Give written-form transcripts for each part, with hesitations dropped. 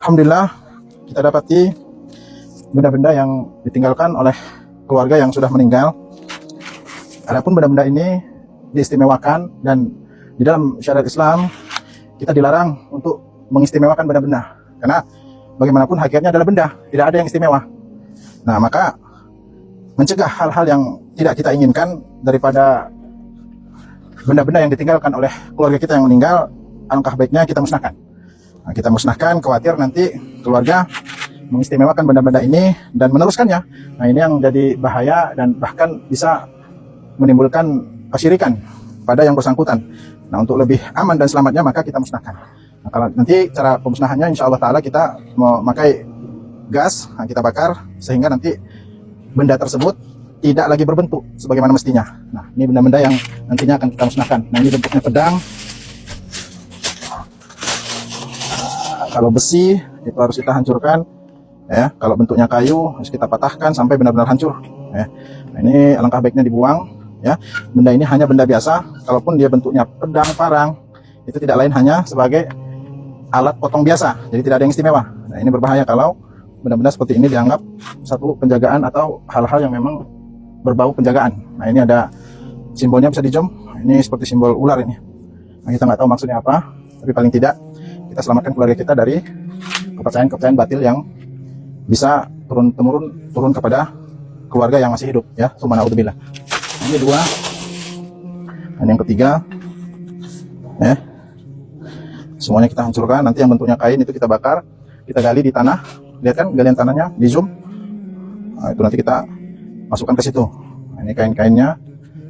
Alhamdulillah kita dapati benda-benda yang ditinggalkan oleh keluarga yang sudah meninggal. Adapun benda-benda ini diistimewakan, dan di dalam syariat Islam kita dilarang untuk mengistimewakan benda-benda, karena bagaimanapun hakikatnya adalah benda, tidak ada yang istimewa. Nah, maka mencegah hal-hal yang tidak kita inginkan daripada benda-benda yang ditinggalkan oleh keluarga kita yang meninggal, alangkah baiknya kita musnahkan. Nah, kita musnahkan, khawatir nanti keluarga mengistimewakan benda-benda ini dan meneruskannya. Nah, ini yang jadi bahaya dan bahkan bisa menimbulkan kesyirikan pada yang bersangkutan. Nah, untuk lebih aman dan selamatnya maka kita musnahkan. Nah, kalau nanti cara pemusnahannya insya Allah Ta'ala kita memakai gas, nah, kita bakar sehingga nanti benda tersebut tidak lagi berbentuk sebagaimana mestinya. Nah, ini benda-benda yang nantinya akan kita musnahkan. Nah, ini bentuknya pedang. Kalau besi itu harus kita hancurkan, ya. Kalau bentuknya kayu harus kita patahkan sampai benar-benar hancur, ya. Nah, ini alangkah baiknya dibuang, ya. Benda ini hanya benda biasa, kalaupun dia bentuknya pedang, parang, itu tidak lain hanya sebagai alat potong biasa, jadi tidak ada yang istimewa. Nah, ini berbahaya kalau benda-benda seperti ini dianggap satu penjagaan atau hal-hal yang memang berbau penjagaan. Nah, ini ada simbolnya, bisa dijom. Ini seperti simbol ular ini. Nah, kita nggak tahu maksudnya apa, tapi paling tidak kita selamatkan keluarga kita dari kepercayaan-kepercayaan batil yang bisa turun kepada keluarga yang masih hidup, ya. Subhanallah. Ini dua. Dan yang ketiga, ya. Semuanya kita hancurkan. Nanti yang bentuknya kain itu kita bakar, kita gali di tanah. Lihat kan galian tanahnya, di zoom. Nah, itu nanti kita masukkan ke situ. Nah, ini kain-kainnya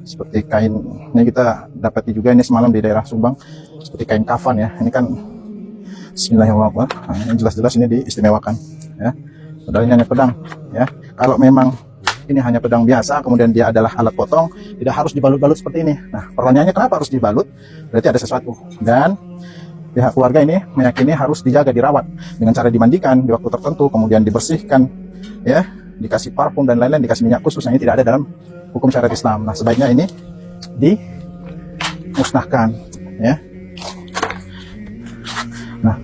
seperti kain. Ini kita dapati juga ini semalam di daerah Subang, seperti kain kafan, ya. Ini kan Bismillahirrahmanirrahim. Nah, ini jelas-jelas ini diistimewakan, ya. Padahal ini hanya pedang, ya. Kalau memang ini hanya pedang biasa, kemudian dia adalah alat potong, tidak harus dibalut-balut seperti ini. Nah, pertanyaannya kenapa harus dibalut? Berarti ada sesuatu. Dan pihak keluarga ini meyakini harus dijaga, dirawat dengan cara dimandikan di waktu tertentu, kemudian dibersihkan, ya, dikasih parfum dan lain-lain, dikasih minyak khusus. Ini tidak ada dalam hukum syariat Islam. Nah, sebaiknya ini dimusnahkan, ya. Nah,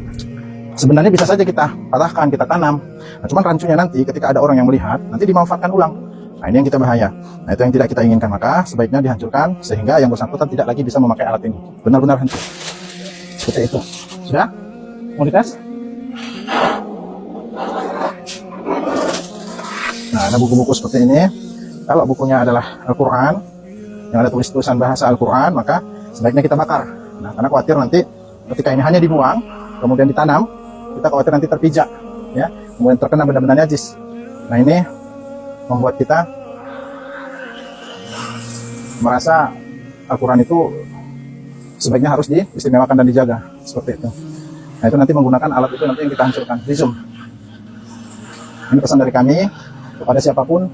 sebenarnya bisa saja kita patahkan, kita tanam. Nah, cuman rancunya nanti ketika ada orang yang melihat, nanti dimanfaatkan ulang. Nah, ini yang kita bahaya. Nah, itu yang tidak kita inginkan. Maka sebaiknya dihancurkan sehingga yang bersangkutan tidak lagi bisa memakai alat ini. Benar-benar hancur. Seperti itu. Sudah? Mau dites? Nah, ada buku-buku seperti ini. Kalau bukunya adalah Al-Quran, yang ada tulis-tulisan bahasa Al-Quran, maka sebaiknya kita bakar. Nah, karena khawatir nanti ketika ini hanya dibuang, kemudian ditanam, kita khawatir nanti terpijak, ya, kemudian terkena benda-benda najis. Nah, ini membuat kita merasa Al-Quran itu sebaiknya harus diistimewakan dan dijaga, seperti itu. Nah, itu nanti menggunakan alat itu nanti yang kita hancurkan, di zoom. Ini pesan dari kami kepada siapapun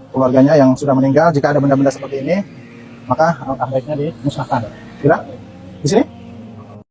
keluarganya yang sudah meninggal, jika ada benda-benda seperti ini, maka alangkah baiknya dimusnahkan. Tidak? Di sini?